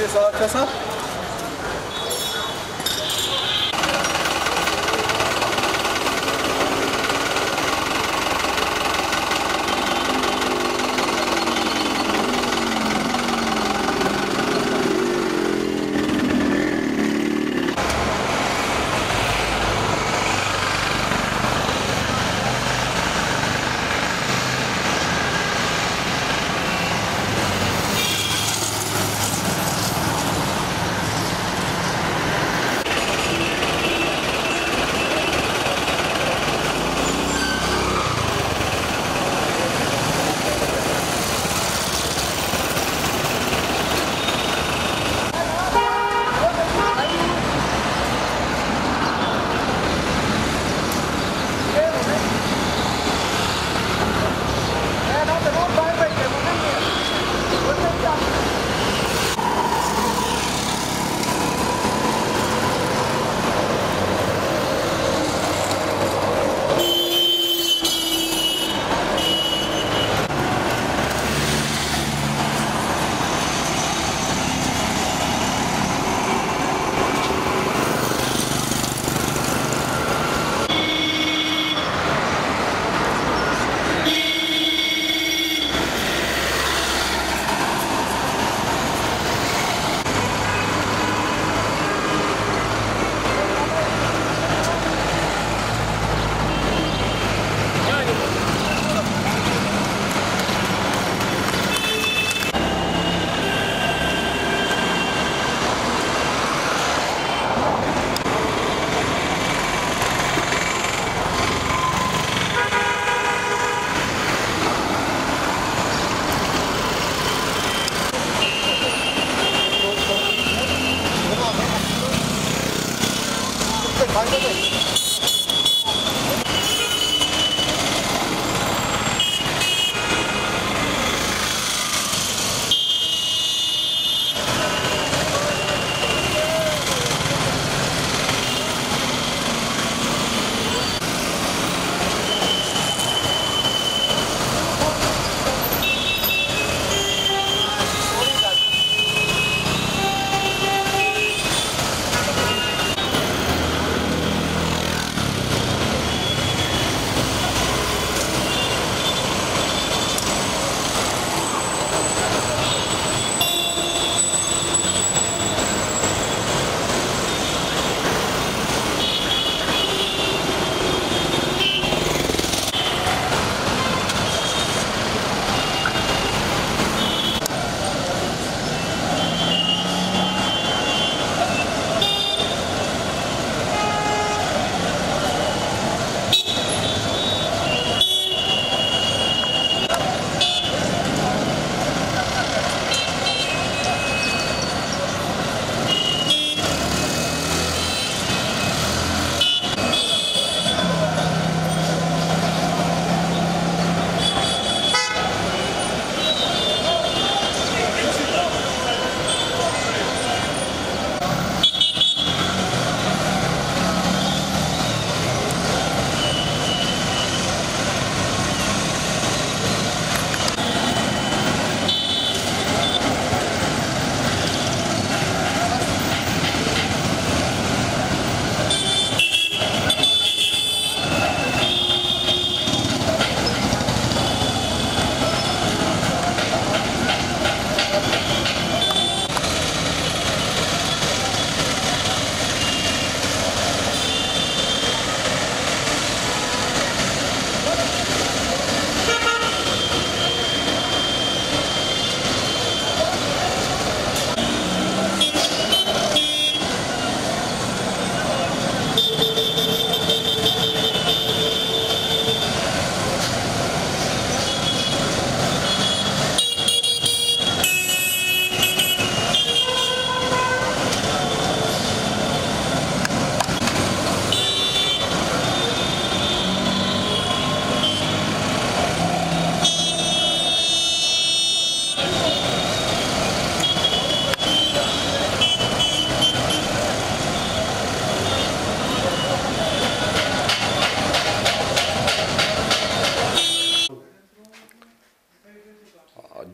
ये अच्छा सा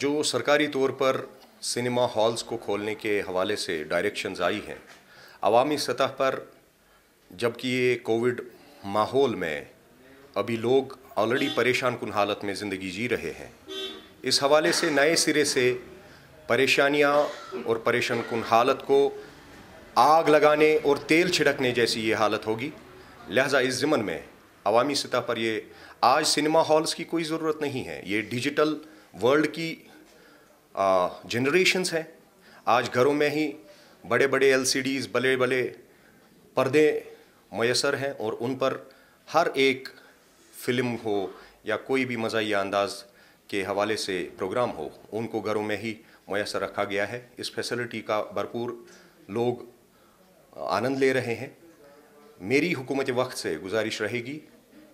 जो सरकारी तौर पर सिनेमा हॉल्स को खोलने के हवाले से डायरेक्शंस आई हैं, अवामी सतह पर, जबकि ये कोविड माहौल में अभी लोग ऑलरेडी परेशान कुन हालत में ज़िंदगी जी रहे हैं, इस हवाले से नए सिरे से परेशानियां और परेशान कुन हालत को आग लगाने और तेल छिड़कने जैसी ये हालत होगी। लिहाजा इस ज़िमन में अवामी सतह पर ये आज सिनेमा हॉल्स की कोई ज़रूरत नहीं है। ये डिजिटल वर्ल्ड की जनरेशन्स हैं। आज घरों में ही बड़े बड़े LCDs, बड़े बड़े पर्दे मैसर हैं और उन पर हर एक फ़िल्म हो या कोई भी मज़ाहिया अंदाज के हवाले से प्रोग्राम हो, उनको घरों में ही मैसर रखा गया है। इस फैसिलिटी का भरपूर लोग आनंद ले रहे हैं। मेरी हुकूमत वक्त से गुजारिश रहेगी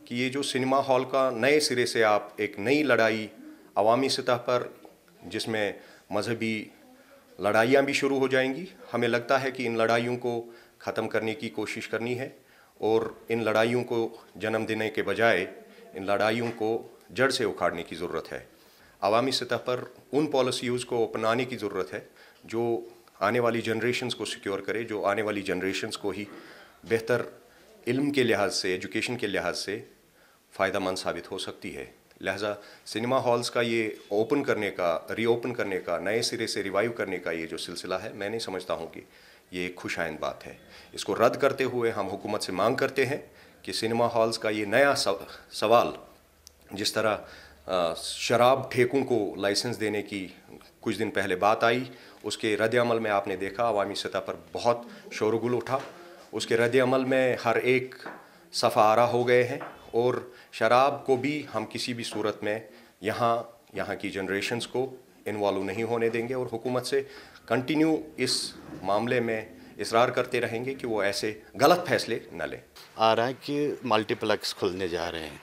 कि ये जो सिनेमा हॉल का नए सिरे से आप एक नई लड़ाई अवामी सतह पर, जिसमें मजहबी लड़ाइयाँ भी शुरू हो जाएंगी, हमें लगता है कि इन लड़ाइयों को ख़त्म करने की कोशिश करनी है और इन लड़ाइयों को जन्म देने के बजाय इन लड़ाइयों को जड़ से उखाड़ने की ज़रूरत है। अवामी सतह पर उन पॉलिसीज़ को अपनाने की ज़रूरत है जो आने वाली जनरेशन्स को सिक्योर करे, जो आने वाली जनरेशन्स को ही बेहतर इल्म के लिहाज से, एजुकेशन के लिहाज से फ़ायदेमंद साबित हो सकती है। लिहाजा सिनेमा हॉल्स का ये ओपन करने का, रीओपन करने का, नए सिरे से रिवाइव करने का ये जो सिलसिला है, मैं नहीं समझता हूँ कि ये एक खुशाइंद बात है। इसको रद्द करते हुए हम हुकूमत से मांग करते हैं कि सिनेमा हॉल्स का ये नया सवाल, जिस तरह शराब ठेकों को लाइसेंस देने की कुछ दिन पहले बात आई, उसके रद्द-ए-अमल में आपने देखा अवामी सतह पर बहुत शोरगुल उठा। उसके रद्द-ए-अमल में हर एक सफ़ा आरा हो गए हैं और शराब को भी हम किसी भी सूरत में यहाँ की जनरेशन्स को इन्वॉल्व नहीं होने देंगे और हुकूमत से कंटिन्यू इस मामले में इसरार करते रहेंगे कि वो ऐसे गलत फैसले न लें। आ रहा है कि मल्टीप्लेक्स खुलने जा रहे हैं।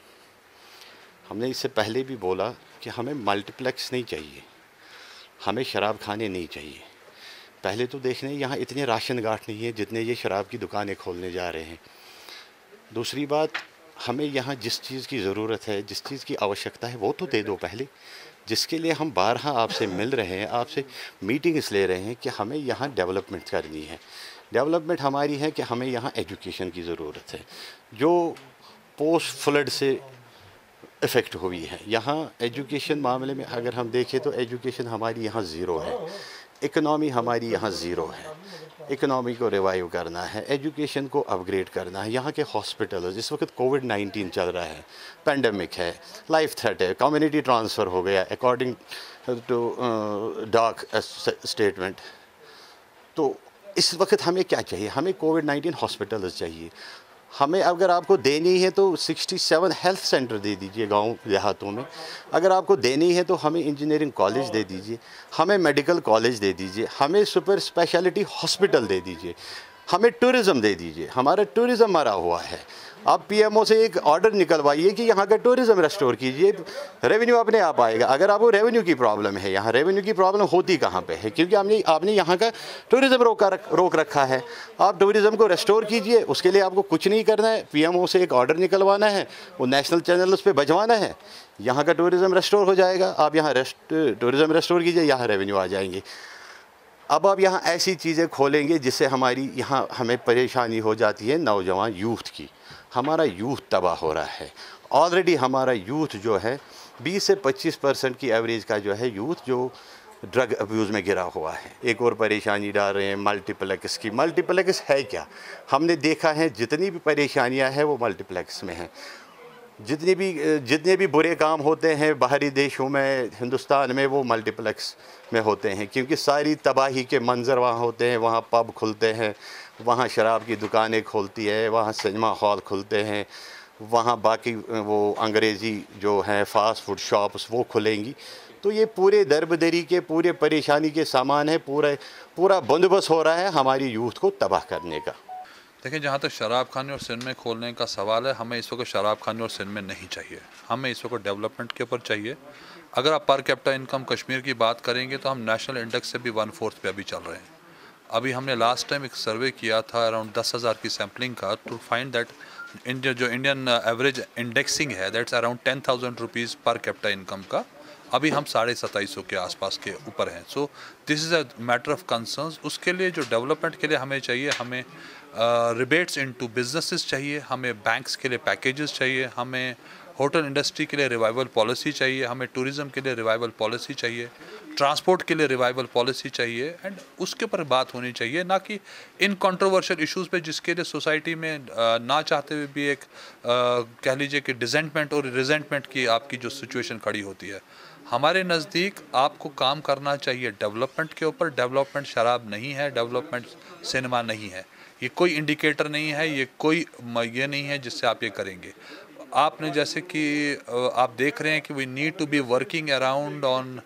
हमने इससे पहले भी बोला कि हमें मल्टीप्लेक्स नहीं चाहिए, हमें शराब खाने नहीं चाहिए। पहले तो देखने यहाँ इतने राशन गांठ नहीं है जितने ये शराब की दुकानें खोलने जा रहे हैं। दूसरी बात, हमें यहाँ जिस चीज़ की ज़रूरत है, जिस चीज़ की आवश्यकता है, वो तो दे दो पहले, जिसके लिए हम बारहा आपसे मिल रहे हैं, आपसे मीटिंग्स ले रहे हैं कि हमें यहाँ डेवलपमेंट करनी है। डेवलपमेंट हमारी है कि हमें यहाँ एजुकेशन की ज़रूरत है, जो पोस्ट फ्लड से इफ़ेक्ट हुई है। यहाँ एजुकेशन मामले में अगर हम देखें तो एजुकेशन हमारी यहाँ ज़ीरो है, इकनॉमी हमारी यहाँ ज़ीरो है। इकनॉमी को रिवाइव करना है, एजुकेशन को अपग्रेड करना है। यहाँ के हॉस्पिटल, इस वक्त कोविड-19 चल रहा है, पेंडेमिक है, लाइफ थ्रेट है, कम्युनिटी ट्रांसफ़र हो गया अकॉर्डिंग टू डॉक स्टेटमेंट। तो इस वक्त हमें क्या चाहिए? हमें कोविड-19 हॉस्पिटल्स चाहिए। हमें अगर आपको देनी है तो 67 हेल्थ सेंटर दे दीजिए गांव देहातों में। अगर आपको देनी है तो हमें इंजीनियरिंग कॉलेज दे दीजिए, हमें मेडिकल कॉलेज दे दीजिए, हमें सुपर स्पेशलिटी हॉस्पिटल दे दीजिए, हमें टूरिज़्म दे दीजिए। हमारा टूरिज़्म मरा हुआ है। आप PMO से एक ऑर्डर निकलवाइए कि यहाँ का टूरिज़्म रेस्टोर कीजिए, रेवेन्यू अपने आप आएगा। अगर आपको रेवेन्यू की प्रॉब्लम है, यहाँ रेवेन्यू की प्रॉब्लम होती कहाँ पे है? क्योंकि आपने यहाँ का टूरिज़्म रोक रखा है। आप टूरिज़्म को रेस्टोर कीजिए, उसके लिए आपको कुछ नहीं करना है, PMO से एक ऑर्डर निकलवाना है, वो नेशनल चैनल्स पे बजवाना है, यहाँ का टूरिज़्म रेस्टोर हो जाएगा। आप यहाँ टूरिज़्म रेस्टोर कीजिए, यहाँ रेवेन्यू आ जाएंगे। अब आप यहाँ ऐसी चीज़ें खोलेंगे जिससे हमारी यहाँ हमें परेशानी हो जाती है नौजवान यूथ की। हमारा यूथ तबाह हो रहा है। ऑलरेडी हमारा यूथ जो है 20 से 25% की एवरेज का जो है यूथ जो ड्रग अब्यूज़ में गिरा हुआ है। एक और परेशानी डाल रहे हैं मल्टीप्लेक्स की। मल्टीप्लेक्स है क्या? हमने देखा है जितनी भी परेशानियां हैं वो मल्टीप्लेक्स में हैं। जितने भी बुरे काम होते हैं बाहरी देशों में, हिंदुस्तान में, वो मल्टीप्लेक्स में होते हैं, क्योंकि सारी तबाही के मंजर वहाँ होते हैं। वहाँ पब खुलते हैं, वहाँ शराब की दुकानें खुलती है, वहाँ सिनेमा हॉल खुलते हैं, वहाँ बाकी वो अंग्रेज़ी जो हैं फ़ास्ट फूड शॉप्स वो खुलेंगी। तो ये पूरे दरबदरी के, पूरे परेशानी के सामान है। पूरा बंदोबस्त हो रहा है हमारी यूथ को तबाह करने का। देखिए, जहाँ तक शराब खाने और सिनेमा खोलने का सवाल है, हमें इस वक्त शराब खाने और सिनेमा नहीं चाहिए। हमें इस वक्त डेवलपमेंट के ऊपर चाहिए। अगर आप पर कैपिटा इनकम कश्मीर की बात करेंगे तो हम नेशनल इंडेक्स से भी 1/4 पे अभी चल रहे हैं। अभी हमने लास्ट टाइम एक सर्वे किया था अराउंड 10,000 की सैम्पलिंग का, टू फाइंड दैट जो इंडियन एवरेज इंडेक्सिंग है that's around 10,000 rupees per capita income का अभी हम 2750 के आसपास के ऊपर हैं। So this is a matter of concerns. उसके लिए जो डेवलपमेंट के लिए हमें चाहिए, हमें रिबेट्स इनटू बिजनेसेस चाहिए, हमें बैंक्स के लिए पैकेजेस चाहिए, हमें होटल इंडस्ट्री के लिए रिवाइवल पॉलिसी चाहिए, हमें टूरिज़्म के लिए रिवाइवल पॉलिसी चाहिए, ट्रांसपोर्ट के लिए रिवाइवल पॉलिसी चाहिए। एंड उसके ऊपर बात होनी चाहिए, ना कि इन कंट्रोवर्शियल इश्यूज़ पे जिसके लिए सोसाइटी में ना चाहते हुए भी एक कह लीजिए कि डिसेंटमेंट और रिजेंटमेंट की आपकी जो सिचुएशन खड़ी होती है। हमारे नज़दीक आपको काम करना चाहिए डेवलपमेंट के ऊपर। डेवलपमेंट शराब नहीं है, डेवलपमेंट सिनेमा नहीं है, ये कोई इंडिकेटर नहीं है, ये कोई ये नहीं है जिससे आप ये करेंगे। आपने जैसे कि आप देख रहे हैं कि we need to be working around on,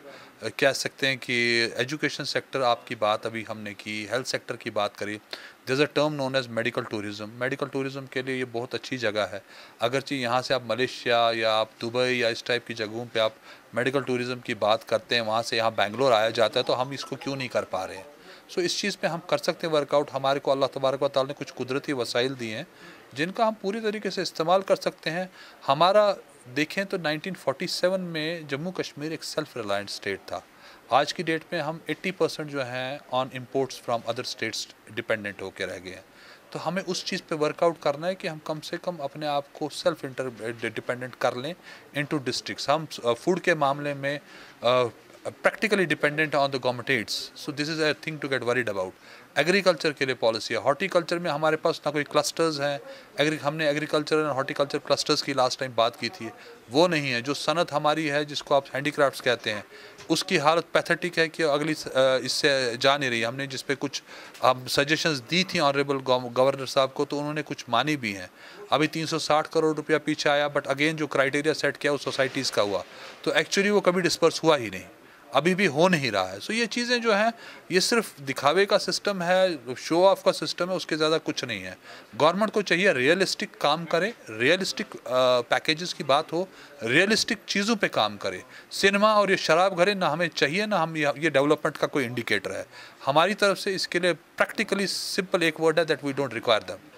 कह सकते हैं कि एजुकेशन सेक्टर आपकी बात अभी हमने की, हेल्थ सेक्टर की बात करी। There is a term known as medical tourism. Medical tourism के लिए ये बहुत अच्छी जगह है। अगरचे यहाँ से आप मलेशिया या आप दुबई या इस टाइप की जगहों पे आप मेडिकल टूरिज़्म की बात करते हैं, वहाँ से यहाँ बेंगलोर आया जाता है, तो हम इसको क्यों नहीं कर पा रहे हैं? सो इस चीज़ पे हम कर सकते हैं वर्कआउट। हमारे को अल्लाह तबारक व तआला ने कुछ कुदरती वसाइल दिए हैं जिनका हम पूरी तरीके से इस्तेमाल कर सकते हैं। हमारा देखें तो 1947 में जम्मू कश्मीर एक सेल्फ रिलायंट स्टेट था। आज की डेट में हम 80% जो हैं on imports from other states dependent होकर रह गए हैं। तो हमें उस चीज़ पे वर्कआउट करना है कि हम कम से कम अपने आप को सेल्फ डिपेंडेंट कर लें इनटू डिस्ट्रिक्ट्स। हम फूड के मामले में practically dependent on the government aids. So this is a thing to get worried about. Agriculture के लिए पॉलिसी है। हॉर्टिकल्चर में हमारे पास ना कोई क्लस्टर्स हैं। हमने एग्रीकल्चर एंड हॉर्टिकल्चर क्लस्टर्स की लास्ट टाइम बात की थी, वो नहीं है। जो सनत हमारी है, जिसको आप हैंडीक्राफ्ट्स कहते हैं, उसकी हालत पैथेटिक है कि अगली इससे जा नहीं रही। हमने जिस पे कुछ सजेशंस दी थी ऑनरेबल गवर्नर साहब को, तो उन्होंने कुछ मानी भी हैं। अभी 360 करोड़ रुपया पीछे आया, बट अगेन जो क्राइटेरिया सेट किया वो सोसाइटीज़ का हुआ, तो एक्चुअली वो कभी डिस्पर्स हुआ ही नहीं, अभी भी हो नहीं रहा है। सो ये चीज़ें जो हैं, ये सिर्फ दिखावे का सिस्टम है, शो ऑफ का सिस्टम है, उसके ज़्यादा कुछ नहीं है। गवर्नमेंट को चाहिए रियलिस्टिक काम करे, रियलिस्टिक पैकेजेस की बात हो, रियलिस्टिक चीज़ों पे काम करे। सिनेमा और ये शराब घरे ना हमें चाहिए, ना हम ये डेवलपमेंट का कोई इंडिकेटर है। हमारी तरफ से इसके लिए प्रैक्टिकली सिंपल एक वर्ड है, that we don't require them.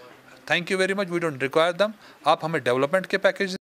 Thank you very much, we don't require them. आप हमें डेवलपमेंट के पैकेज